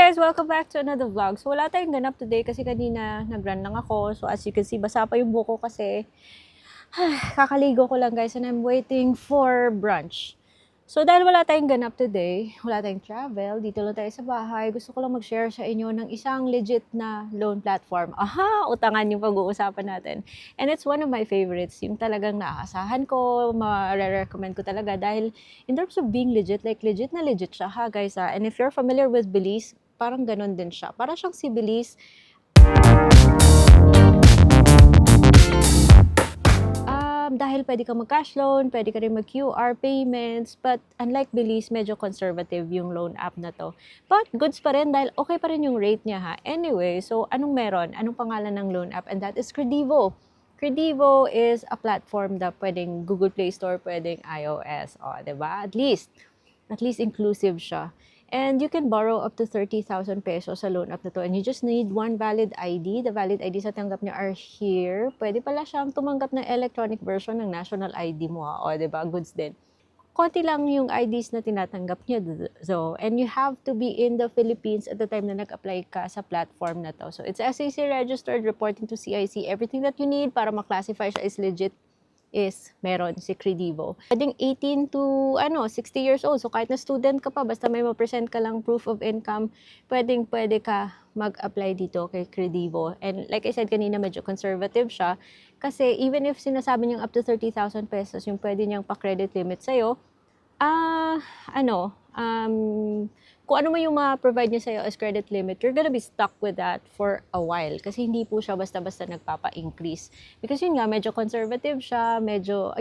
guys! Welcome back to another vlog. So wala tayong ganap today kasi kanina nag-run lang ako. So as you can see, basa pa yung buko kasi kakaligo ko lang guys and I'm waiting for brunch. So dahil wala tayong ganap today, wala tayong travel, dito lang tayo sa bahay, gusto ko lang mag-share sa inyo ng isang legit na loan platform. Aha! Utangan yung pag-uusapan natin. And it's one of my favorites. Yung talagang naaasahan ko, ma-recommend ko talaga dahil in terms of being legit, like legit na legit siya ha guys ha. And if you're familiar with Belize, parang ganon din siya. Parang siyang si Belize. Dahil pwede kang mag-cash loan, pwede ka rin mag-QR payments, but unlike Belize, medyo conservative yung loan app na to. But goods pa rin dahil okay pa rin yung rate niya ha. Anyway, so anong meron? Anong pangalan ng loan app? And that is Kredivo. Kredivo is a platform na pwedeng Google Play Store, pwedeng iOS. O, diba? At least inclusive siya. And you can borrow up to 30,000 pesos sa loan app na to. And you just need one valid ID. The valid ID sa tanggap niya are here. Pwede pala siyang tumanggap ng electronic version ng national ID mo. O, diba? Goods din. Konti lang yung IDs na tinatanggap niya. So, and you have to be in the Philippines at the time na nag-apply ka sa platform na to. So, it's SEC registered, reporting to CIC. Everything that you need para ma-classify siya is legit is meron si Kredivo. Pwedeng 18 to 60 years old. So kahit na student ka pa, basta may ma-present ka lang proof of income, pwede ka mag-apply dito kay Kredivo. And like I said kanina, medyo conservative siya. Kasi even if sinasabi niyang up to 30,000 pesos, yung pwede niyang pa-credit limit sa'yo, kung ano mo yung ma-provide niya sa'yo as credit limit, you're gonna be stuck with that for a while. Kasi hindi po siya basta-basta nagpapa-increase. Because yun nga, medyo conservative siya,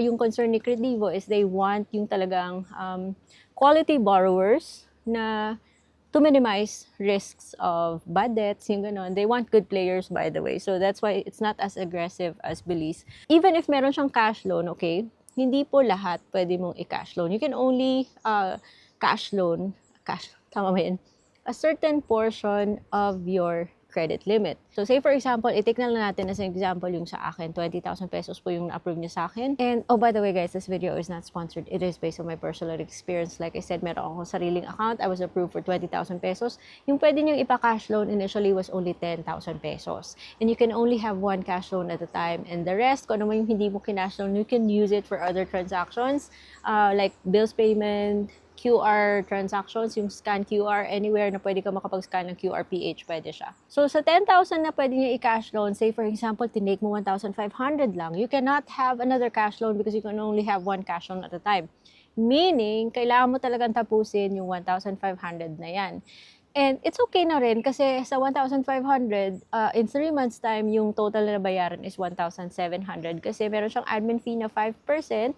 yung concern ni Kredivo is they want yung talagang quality borrowers na to minimize risks of bad debts, yung gano'n. They want good players, by the way. So that's why it's not as aggressive as Belize. Even if meron siyang cash loan, okay, hindi po lahat pwede mong i-cash loan. You can only tama ba yun? A certain portion of your credit limit. So say for example, i-take na lang natin as an example yung sa akin, 20,000 pesos po yung na-approve niya sa akin. And oh, by the way guys, this video is not sponsored. It is based on my personal experience. Like I said, meron akong sariling account. I was approved for 20,000 pesos. Yung pwede niyong ipa-cash loan initially was only 10,000 pesos. And you can only have one cash loan at a time. And the rest, kung ano mo yung hindi mo kinash loan, you can use it for other transactions, like bills payment, QR transactions, yung scan QR, anywhere na pwede ka makapag-scan ng QR PH, pwede siya. So, sa 10,000 na pwede niya i-cash loan, say for example, tinake mo 1,500 lang, you cannot have another cash loan because you can only have one cash loan at a time. Meaning, kailangan mo talagang tapusin yung 1,500 na yan. And it's okay na rin kasi sa 1,500, in 3 months time, yung total na bayaran is 1,700 kasi meron siyang admin fee na 5%.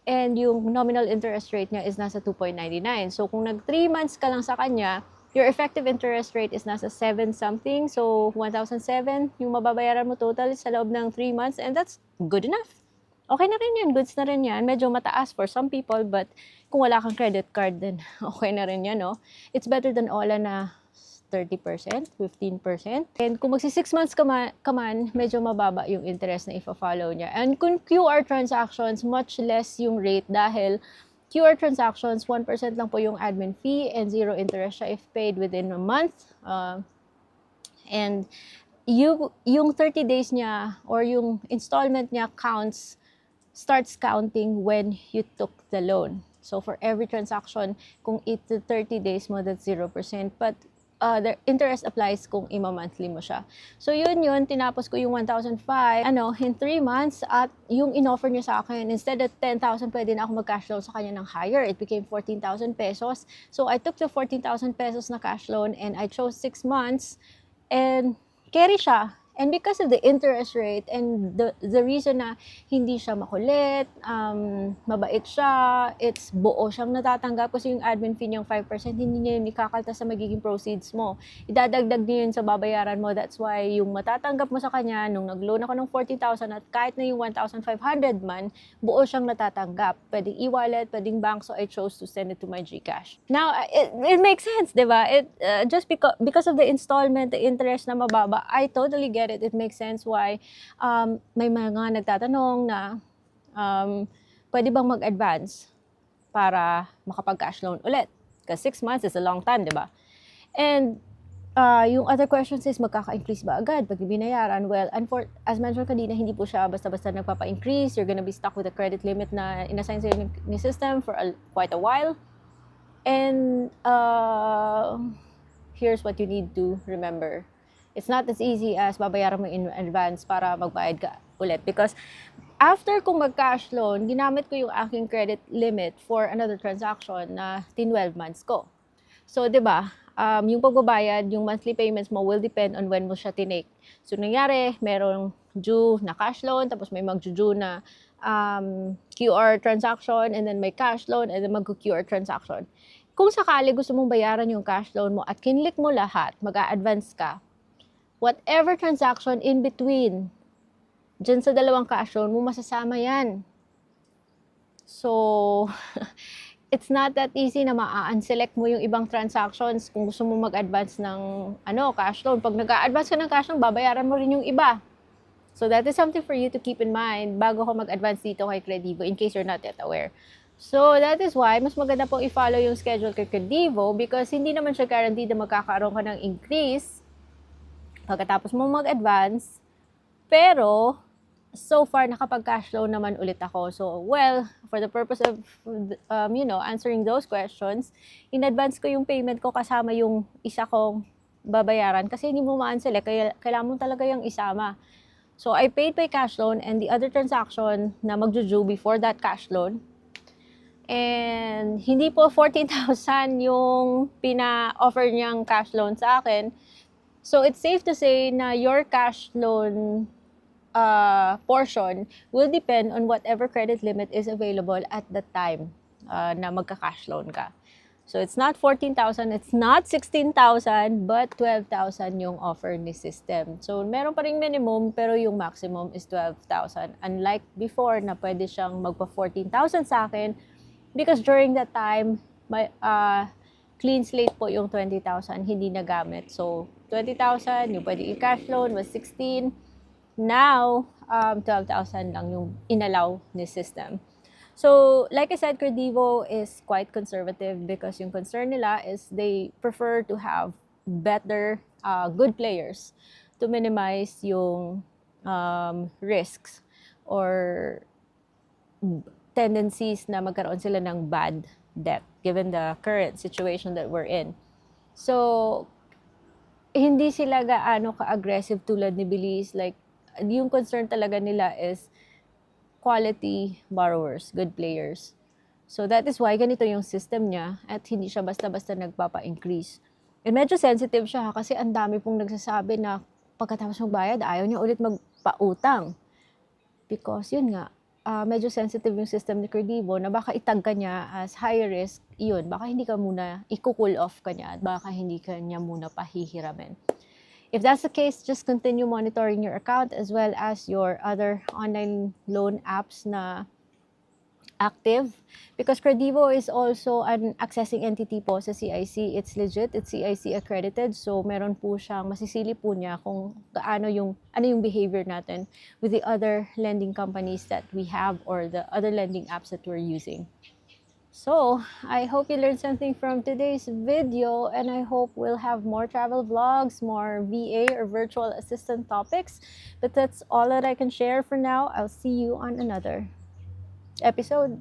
And yung nominal interest rate niya is nasa 2.99. So, kung nag 3 months ka lang sa kanya, your effective interest rate is nasa 7 something. So, 1,007 yung mababayaran mo total sa loob ng 3 months. And that's good enough. Okay na rin yan. Goods na rin yan. Medyo mataas for some people. But kung wala kang credit card, then okay na rin yan, no? It's better than Ola na 30%, 15%. And kung magsi 6 months ka man, medyo mababa yung interest na ifa-follow niya. And kung QR transactions, much less yung rate dahil QR transactions, 1% lang po yung admin fee and 0 interest siya if paid within a month. And yung 30 days niya or yung installment niya starts counting when you took the loan. So for every transaction, kung 8 to 30 days mo, that's 0%. But the interest applies kung ima-monthly mo siya. So yun, tinapos ko yung 1,005, in 3 months, at yung in-offer niya sa akin, instead of 10,000, pwede na ako mag-cash loan sa kanya ng higher. It became 14,000 pesos. So I took the 14,000 pesos na cash loan and I chose 6 months and carry siya. And because of the interest rate and the reason na hindi siya makulit, mabait siya, it's buo siyang natatanggap kasi yung admin fee niyang 5%, hindi niya yun ikakalta sa magiging proceeds mo. Idadagdag niya yun sa babayaran mo. That's why yung matatanggap mo sa kanya, nung nag-loan ako ng 40,000 at kahit na yung 1,500 man, buo siyang natatanggap. Pwedeng e-wallet, pwedeng bank, so I chose to send it to my GCash. Now, it makes sense, diba? Just because of the installment, the interest na mababa, I totally get it. It makes sense why may mga nagtatanong na pwede bang mag-advance para makapag-cash loan ulit. Because 6 months is a long time, di ba? And Yung other questions is, magkaka-increase ba agad pag binayaran? Well, as mentioned kanina, hindi po siya basta-basta nagpapa-increase. You're gonna be stuck with a credit limit na inassign sa'yo ni system for quite a while. And here's what you need to remember. It's not as easy as babayaran mo in advance para magbayad ka ulit. Because after kong mag-cash loan, ginamit ko yung aking credit limit for another transaction na 12 months ko. So, di ba, yung pagbabayad, yung monthly payments mo will depend on when mo siya tinake. So, nangyari, merong due na cash loan, tapos may mag-due na QR transaction, and then may cash loan, and then mag-QR transaction. Kung sakali gusto mong bayaran yung cash loan mo at kinlik mo lahat, mag-a-advance ka, whatever transaction in between, dyan sa dalawang cash loan mo, masasama yan. So, it's not that easy na ma-unselect mo yung ibang transactions kung gusto mo mag-advance ng cash loan. Pag nag-a-advance ka ng cash loan, babayaran mo rin yung iba. So, that is something for you to keep in mind bago ka mag-advance dito kay Kredivo in case you're not yet aware. So, that is why mas maganda pong i-follow yung schedule kay Kredivo because hindi naman siya guaranteed na magkakaroon ka ng increase pagkatapos mo mag-advance. Pero, so far, nakapag-cash loan naman ulit ako. So, well, for the purpose of, answering those questions, in-advance ko yung payment ko kasama yung isa kong babayaran kasi hindi mo ma-unselect, kaya kailangan mo talaga yung isama. So, I paid by cash loan and the other transaction na mag-due before that cash loan. And hindi po 14,000 yung pina-offer niyang cash loan sa akin. So, it's safe to say na your cash loan portion will depend on whatever credit limit is available at the time na magka-cash loan ka. So, it's not 14,000, it's not 16,000, but 12,000 yung offer ni system. So, meron pa ring minimum, pero yung maximum is 12,000. Unlike before na pwede siyang magpa 14,000 sa akin because during that time, may clean slate po yung 20,000, hindi nagamit. So, 20,000, yung pwede i-cash loan was 16. Now, 12,000 lang yung inallow ni system. So, like I said, Kredivo is quite conservative because yung concern nila is they prefer to have better, good players to minimize yung risks or tendencies na magkaroon sila ng bad debt given the current situation that we're in. So, hindi sila gaano ka-aggressive tulad ni Belize. Like, yung concern talaga nila is quality borrowers, good players. So that is why ganito yung system niya at hindi siya basta-basta nagpapa-increase. And medyo sensitive siya kasi ang dami pong nagsasabi na pagkatapos magbayad, ayaw niya ulit magpautang. Because yun nga, medyo sensitive yung system ni Kredivo na baka itag ka niya as high risk, yun, baka hindi ka muna, i-cool off ka niya at baka hindi ka niya muna pahihiramin. If that's the case, just continue monitoring your account as well as your other online loan apps na active. Because Kredivo is also an accessing entity po sa CIC. It's legit, it's CIC accredited. So, meron po siyang, masisili po niya kung ano yung behavior natin with the other lending companies that we have or the other lending apps that we're using. So, I hope you learned something from today's video and I hope we'll have more travel vlogs, more VA or virtual assistant topics. But that's all that I can share for now. I'll see you on another episode.